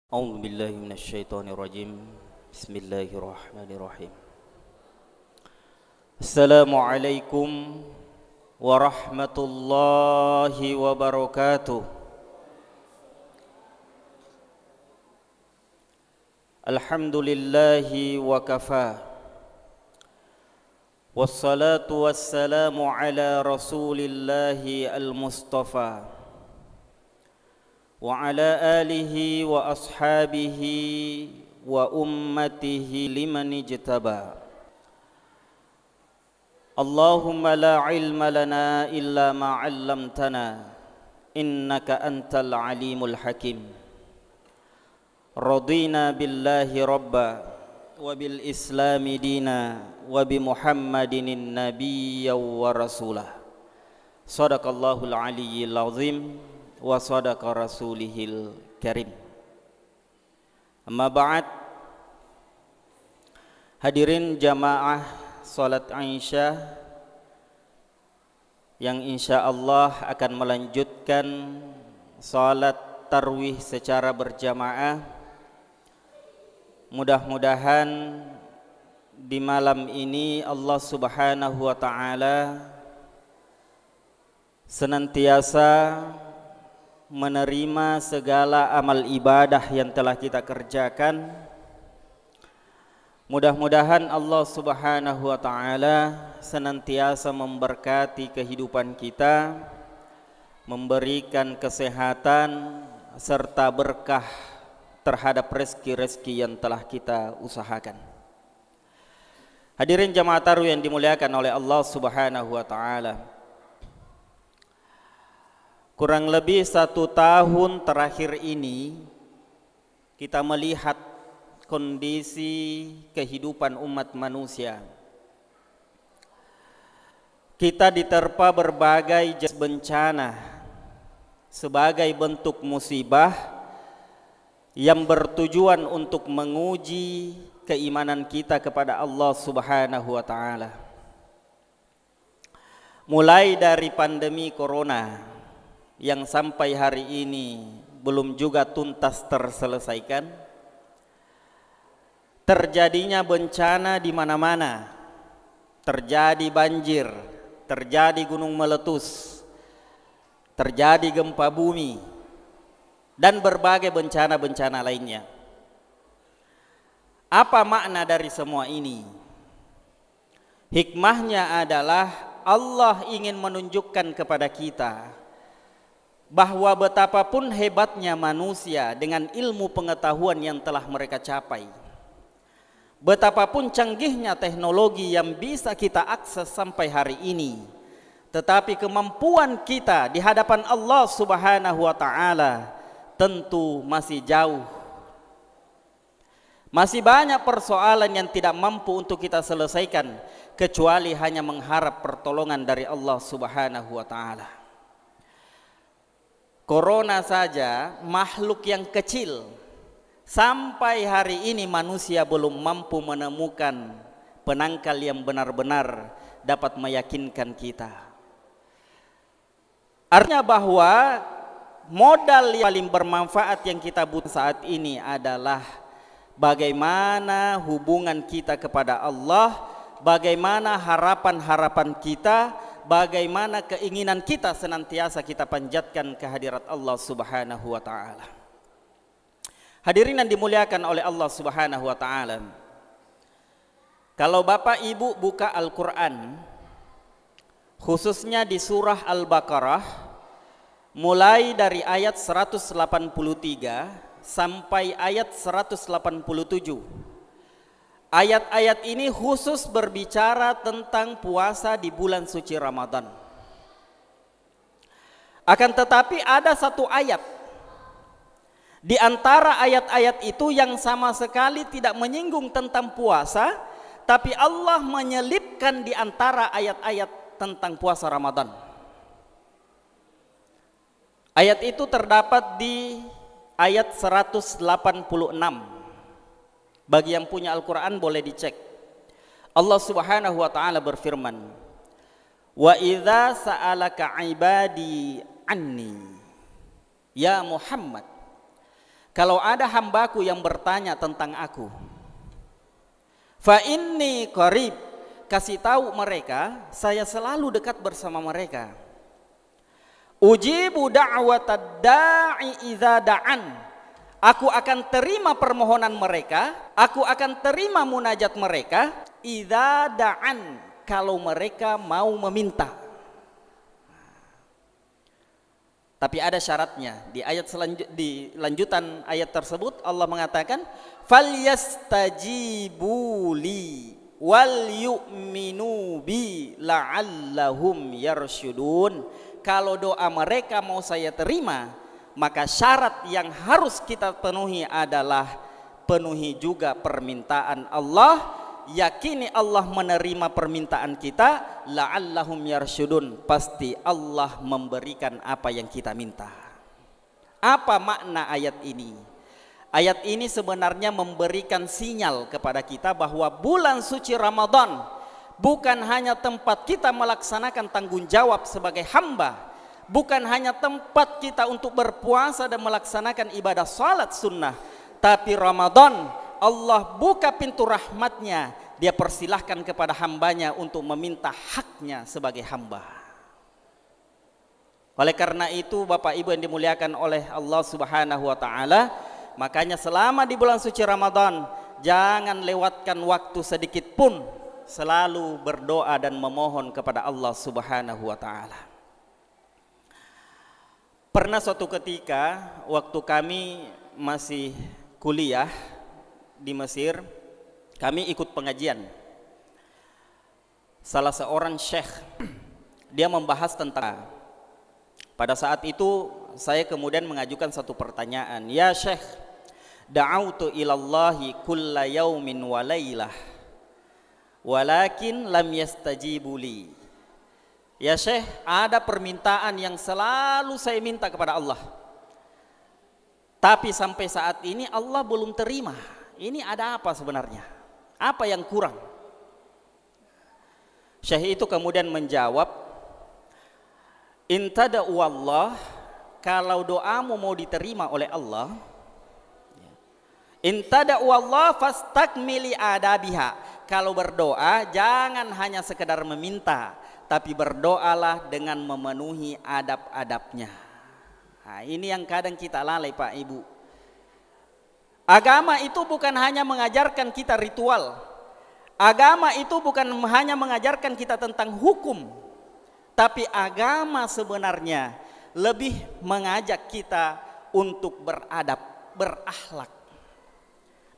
أعوذ بالله من الشيطان الرجيم بسم الله الرحمن الرحيم السلام عليكم ورحمة الله وبركاته الحمد لله وكفى والصلاة والسلام على رسول الله المصطفى وعلى آله وأصحابه وأمته لمن اجتبى اللهم لا علم لنا إلا ما علمتنا إنك أنت العليم الحكيم رضينا بالله ربا وبالإسلام دينا وبمحمد النبي ورسوله صدق الله العلي العظيم wa sadaqa rasulihil karim. Amma ba'd, hadirin jamaah salat Aisyah yang insyaallah akan melanjutkan salat tarwih secara berjamaah. Mudah-mudahan di malam ini Allah Subhanahu wa taala senantiasa menerima segala amal ibadah yang telah kita kerjakan. Mudah-mudahan Allah Subhanahu wa taala senantiasa memberkati kehidupan kita, memberikan kesehatan serta berkah terhadap rezeki-rezeki yang telah kita usahakan. Hadirin jamaah tarawih yang dimuliakan oleh Allah Subhanahu wa taala, kurang lebih 1 tahun terakhir ini kita melihat kondisi kehidupan umat manusia. Kita diterpa berbagai bencana sebagai bentuk musibah yang bertujuan untuk menguji keimanan kita kepada Allah Subhanahu wa taala. Mulai dari pandemi corona yang sampai hari ini belum juga tuntas terselesaikan, terjadinya bencana di mana-mana, terjadi banjir, terjadi gunung meletus, terjadi gempa bumi, dan berbagai bencana-bencana lainnya. Apa makna dari semua ini? Hikmahnya adalah Allah ingin menunjukkan kepada kita bahwa betapapun hebatnya manusia dengan ilmu pengetahuan yang telah mereka capai, betapapun canggihnya teknologi yang bisa kita akses sampai hari ini, tetapi kemampuan kita di hadapan Allah Subhanahu wa taala tentu masih jauh. Masih banyak persoalan yang tidak mampu untuk kita selesaikan kecuali hanya mengharap pertolongan dari Allah Subhanahu wa taala. Corona saja makhluk yang kecil, sampai hari ini manusia belum mampu menemukan penangkal yang benar-benar dapat meyakinkan kita. Artinya bahwa modal yang paling bermanfaat yang kita butuh saat ini adalah bagaimana hubungan kita kepada Allah, bagaimana harapan-harapan kita, bagaimana keinginan kita senantiasa kita panjatkan kehadirat Allah Subhanahu wa taala. Hadirin yang dimuliakan oleh Allah Subhanahu wa taala, kalau Bapak Ibu buka Al-Qur'an, khususnya di surah Al-Baqarah, mulai dari ayat 183 sampai ayat 187, ayat-ayat ini khusus berbicara tentang puasa di bulan suci Ramadan. Akan tetapi ada satu ayat di antara ayat-ayat itu yang sama sekali tidak menyinggung tentang puasa, tapi Allah menyelipkan di antara ayat-ayat tentang puasa Ramadan. Ayat itu terdapat di ayat 186. Bagi yang punya Al-Quran boleh dicek. Allah Subhanahu wa ta'ala berfirman, wa idza sa'alaka ibadi anni, ya Muhammad, kalau ada hambaku yang bertanya tentang aku, fa inni qarib, kasih tahu mereka saya selalu dekat bersama mereka. Ujibu da'watad da'i idza da'an, aku akan terima permohonan mereka, aku akan terima munajat mereka, idza da'an, kalau mereka mau meminta. Tapi ada syaratnya. Di ayat di lanjutan ayat tersebut Allah mengatakan falyastajibu li wal yu'minu bi la'allahum yarsyudun. Kalau doa mereka mau saya terima, maka syarat yang harus kita penuhi adalah penuhi juga permintaan Allah. Yakini Allah menerima permintaan kita, la'allahum yarsyudun, pasti Allah memberikan apa yang kita minta. Apa makna ayat ini? Ayat ini sebenarnya memberikan sinyal kepada kita bahwa bulan suci Ramadan bukan hanya tempat kita melaksanakan tanggung jawab sebagai hamba, bukan hanya tempat kita untuk berpuasa dan melaksanakan ibadah salat sunnah, tapi Ramadan Allah buka pintu rahmatnya, dia persilahkan kepada hambanya untuk meminta haknya sebagai hamba. Oleh karena itu Bapak Ibu yang dimuliakan oleh Allah Subhanahu wa Ta'ala, makanya selama di bulan suci Ramadan jangan lewatkan waktu sedikit pun, selalu berdoa dan memohon kepada Allah Subhanahu wa Ta'ala. Pernah suatu ketika waktu kami masih kuliah di Mesir, kami ikut pengajian. Salah seorang syekh, dia membahas tentang, pada saat itu saya kemudian mengajukan satu pertanyaan, ya syekh, da'autu ilallahi kulla yaumin wa laylah walakin lam yastajibu li. Ya syekh, ada permintaan yang selalu saya minta kepada Allah, tapi sampai saat ini Allah belum terima. Ini ada apa sebenarnya? Apa yang kurang? Syekh itu kemudian menjawab, in tada'u Allah, kalau doamu mau diterima oleh Allah, in tada'u Allah fastakmili adabiha, kalau berdoa jangan hanya sekedar meminta, tapi berdoalah dengan memenuhi adab-adabnya. Nah, ini yang kadang kita lalai Pak Ibu. Agama itu bukan hanya mengajarkan kita ritual. Agama itu bukan hanya mengajarkan kita tentang hukum. Tapi agama sebenarnya lebih mengajak kita untuk beradab, berakhlak.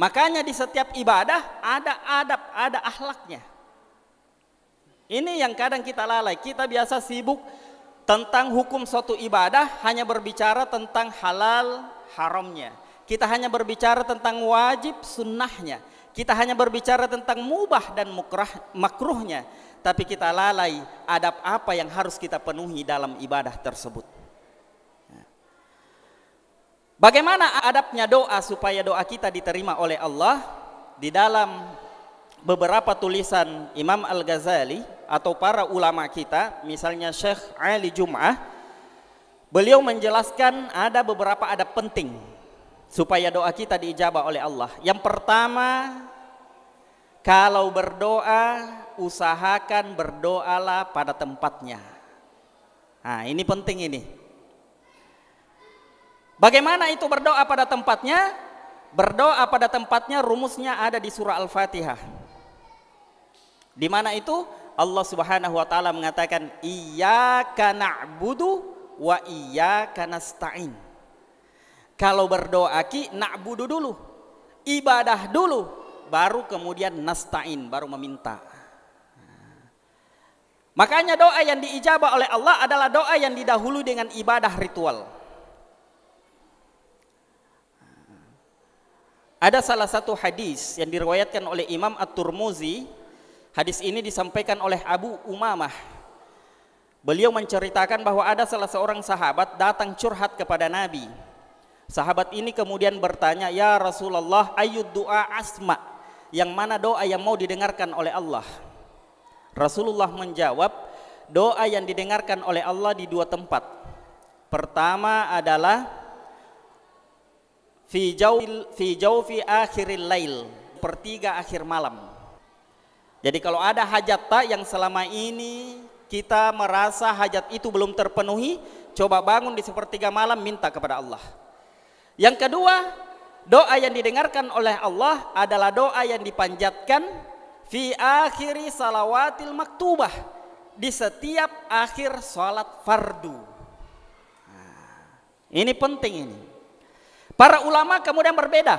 Makanya di setiap ibadah ada adab, ada akhlaknya. Ini yang kadang kita lalai. Kita biasa sibuk tentang hukum suatu ibadah, hanya berbicara tentang halal haramnya. Kita hanya berbicara tentang wajib sunnahnya. Kita hanya berbicara tentang mubah dan makruhnya. Tapi kita lalai adab apa yang harus kita penuhi dalam ibadah tersebut. Bagaimana adabnya doa supaya doa kita diterima oleh Allah? Di dalam beberapa tulisan Imam Al-Ghazali atau para ulama kita, misalnya Syekh Ali Jum'ah, beliau menjelaskan ada beberapa adab penting supaya doa kita diijabah oleh Allah. Yang pertama, kalau berdoa usahakan berdoalah pada tempatnya. Nah, ini penting ini. Bagaimana itu berdoa pada tempatnya? Berdoa pada tempatnya rumusnya ada di surah Al-Fatihah. Di mana itu Allah Subhanahu wa taala mengatakan iyyaka na'budu wa iyyaka nasta'in. Kalau berdoa na'budu dulu, ibadah dulu, baru kemudian nasta'in, baru meminta. Makanya doa yang diijabah oleh Allah adalah doa yang didahului dengan ibadah ritual. Ada salah satu hadis yang diriwayatkan oleh Imam At-Tirmidzi. Hadis ini disampaikan oleh Abu Umamah. Beliau menceritakan bahwa ada salah seorang sahabat datang curhat kepada Nabi. Sahabat ini kemudian bertanya, ya Rasulullah, ayyud doa asma, yang mana doa yang mau didengarkan oleh Allah? Rasulullah menjawab, doa yang didengarkan oleh Allah di dua tempat. Pertama adalah fi jawfi akhiril lail, pertiga akhir malam. Jadi kalau ada hajat yang selama ini kita merasa hajat itu belum terpenuhi, coba bangun di sepertiga malam, minta kepada Allah. Yang kedua, doa yang didengarkan oleh Allah adalah doa yang dipanjatkan fi akhiri salawatil maktubah, di setiap akhir salat fardu. Ini penting ini. Para ulama kemudian berbeda.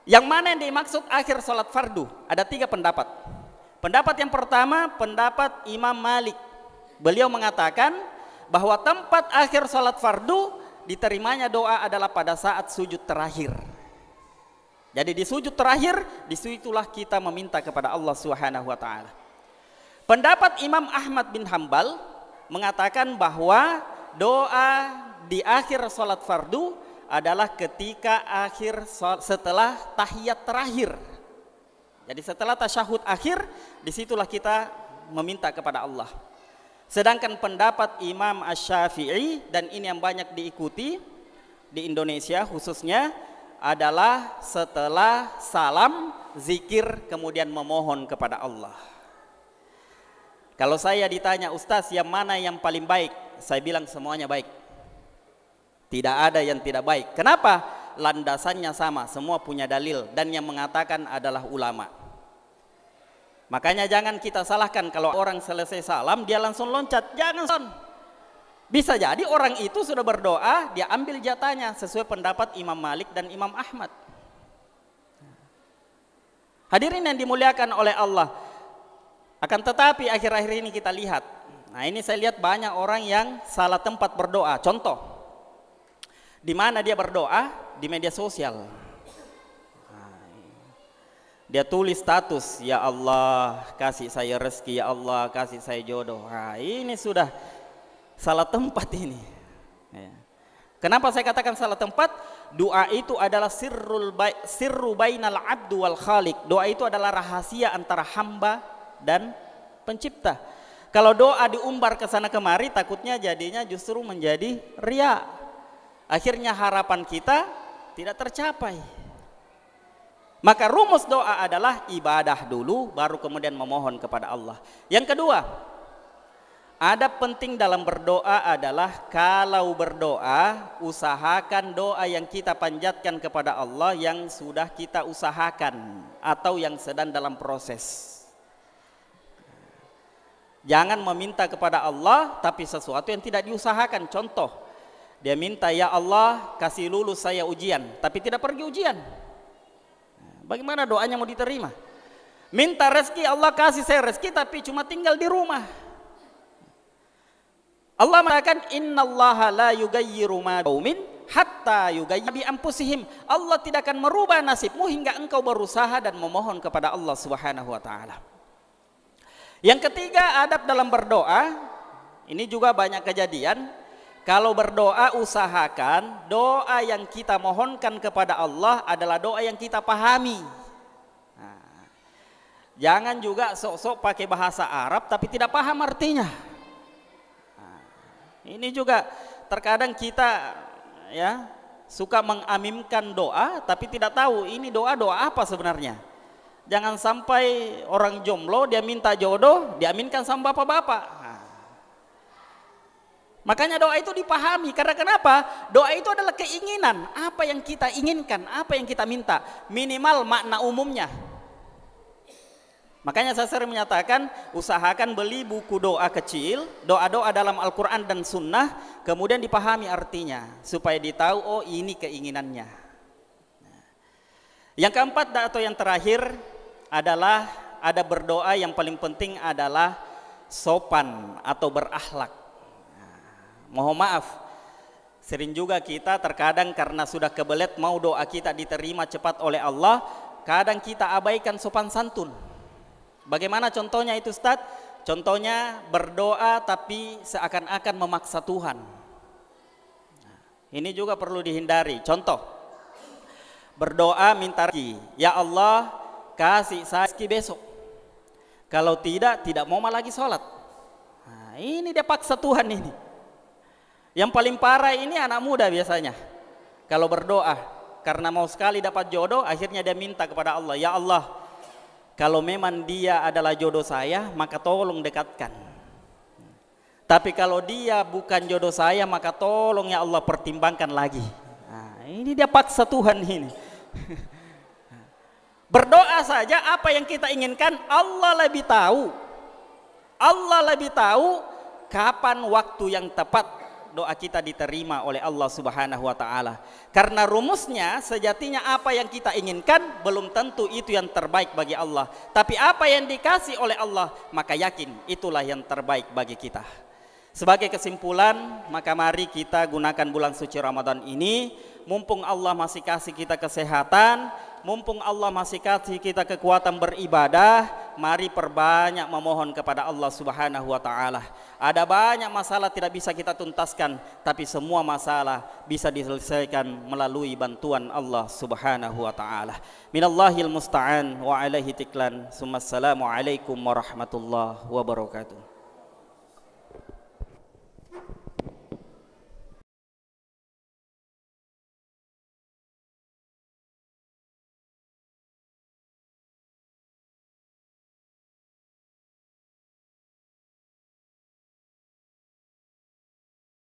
Yang mana yang dimaksud akhir salat fardu? Ada 3 pendapat. Pendapat yang pertama, pendapat Imam Malik. Beliau mengatakan bahwa tempat akhir salat fardu diterimanya doa adalah pada saat sujud terakhir. Jadi di sujud terakhir, disitulah kita meminta kepada Allah Subhanahu wa taala. Pendapat Imam Ahmad bin Hambal mengatakan bahwa doa di akhir salat fardu adalah ketika setelah tahiyat terakhir. Jadi setelah tasyahud akhir, disitulah kita meminta kepada Allah. Sedangkan pendapat Imam Asy-Syafi'i, dan ini yang banyak diikuti di Indonesia khususnya, adalah setelah salam, zikir, kemudian memohon kepada Allah. Kalau saya ditanya, Ustaz, yang mana yang paling baik? Saya bilang semuanya baik. Tidak ada yang tidak baik. Kenapa? Landasannya sama, semua punya dalil, dan yang mengatakan adalah ulama. Makanya jangan kita salahkan kalau orang selesai salam dia langsung loncat. Jangan son. Bisa jadi orang itu sudah berdoa, dia ambil jatahnya sesuai pendapat Imam Malik dan Imam Ahmad. Hadirin yang dimuliakan oleh Allah. Akan tetapi akhir-akhir ini kita lihat, nah ini saya lihat banyak orang yang salah tempat berdoa. Contoh, di mana dia berdoa? Di media sosial. Dia tulis status, ya Allah kasih saya rezeki, ya Allah kasih saya jodoh. Nah, ini sudah salah tempat ini. Kenapa saya katakan salah tempat? Doa itu adalah sirru bainal abdu wal khaliq. Doa itu adalah rahasia antara hamba dan pencipta. Kalau doa diumbar ke sana kemari, takutnya jadinya justru menjadi riya. Akhirnya harapan kita tidak tercapai. Maka rumus doa adalah ibadah dulu, baru kemudian memohon kepada Allah. Yang kedua, adab penting dalam berdoa adalah kalau berdoa, usahakan doa yang kita panjatkan kepada Allah yang sudah kita usahakan atau yang sedang dalam proses. Jangan meminta kepada Allah tapi sesuatu yang tidak diusahakan. Contoh, dia minta, ya Allah kasih lulus saya ujian, tapi tidak pergi ujian. Bagaimana doanya mau diterima? Minta rezeki, Allah kasih saya rezeki, tapi cuma tinggal di rumah. Allah mengatakan, innallaha la yugayyiru ma biqaumin hatta yugayyiru bi anfusihim. Allah tidak akan merubah nasibmu hingga engkau berusaha dan memohon kepada Allah Subhanahu wa taala. Yang ketiga, adab dalam berdoa. Ini juga banyak kejadian. Kalau berdoa, usahakan doa yang kita mohonkan kepada Allah adalah doa yang kita pahami. Nah, jangan juga sok-sok pakai bahasa Arab tapi tidak paham artinya. Nah, ini juga terkadang kita ya suka mengamimkan doa tapi tidak tahu ini doa apa sebenarnya. Jangan sampai orang jomblo dia minta jodoh diaminkan sama bapak-bapak. Makanya doa itu dipahami, karena kenapa? Doa itu adalah keinginan, apa yang kita inginkan, apa yang kita minta, minimal makna umumnya. Makanya saya sering menyatakan, usahakan beli buku doa kecil, doa-doa dalam Al-Quran dan Sunnah, kemudian dipahami artinya, supaya ditahu, oh ini keinginannya. Yang keempat atau yang terakhir adalah ada berdoa yang paling penting adalah sopan atau berakhlak. Mohon maaf, sering juga kita terkadang karena sudah kebelet mau doa kita diterima cepat oleh Allah, kadang kita abaikan sopan santun. Bagaimana contohnya itu Ustaz? Contohnya berdoa tapi seakan-akan memaksa Tuhan. Ini juga perlu dihindari. Contoh, berdoa minta rezeki, ya Allah kasih saya rezeki besok. Kalau tidak mau lagi sholat. Nah, ini dia paksa Tuhan ini. Yang paling parah ini anak muda biasanya kalau berdoa. karena mau sekali dapat jodoh, akhirnya dia minta kepada Allah, ya Allah, kalau memang dia adalah jodoh saya, maka tolong dekatkan. Tapi kalau dia bukan jodoh saya, maka tolong ya Allah pertimbangkan lagi. Nah, ini dia paksa Tuhan ini. Berdoa saja apa yang kita inginkan, Allah lebih tahu. Allah lebih tahu kapan waktu yang tepat doa kita diterima oleh Allah Subhanahu wa taala. Karena rumusnya sejatinya apa yang kita inginkan belum tentu itu yang terbaik bagi Allah. Tapi apa yang dikasih oleh Allah, maka yakin itulah yang terbaik bagi kita. Sebagai kesimpulan, maka mari kita gunakan bulan suci Ramadan ini, mumpung Allah masih kasih kita kesehatan, mumpung Allah masih kasih kita kekuatan beribadah, mari perbanyak memohon kepada Allah Subhanahu wa taala. Ada banyak masalah tidak bisa kita tuntaskan, tapi semua masalah bisa diselesaikan melalui bantuan Allah Subhanahu wa taala. Minallahil musta'an wa alaihi tiklan. Assalamualaikum warahmatullahi wabarakatuh.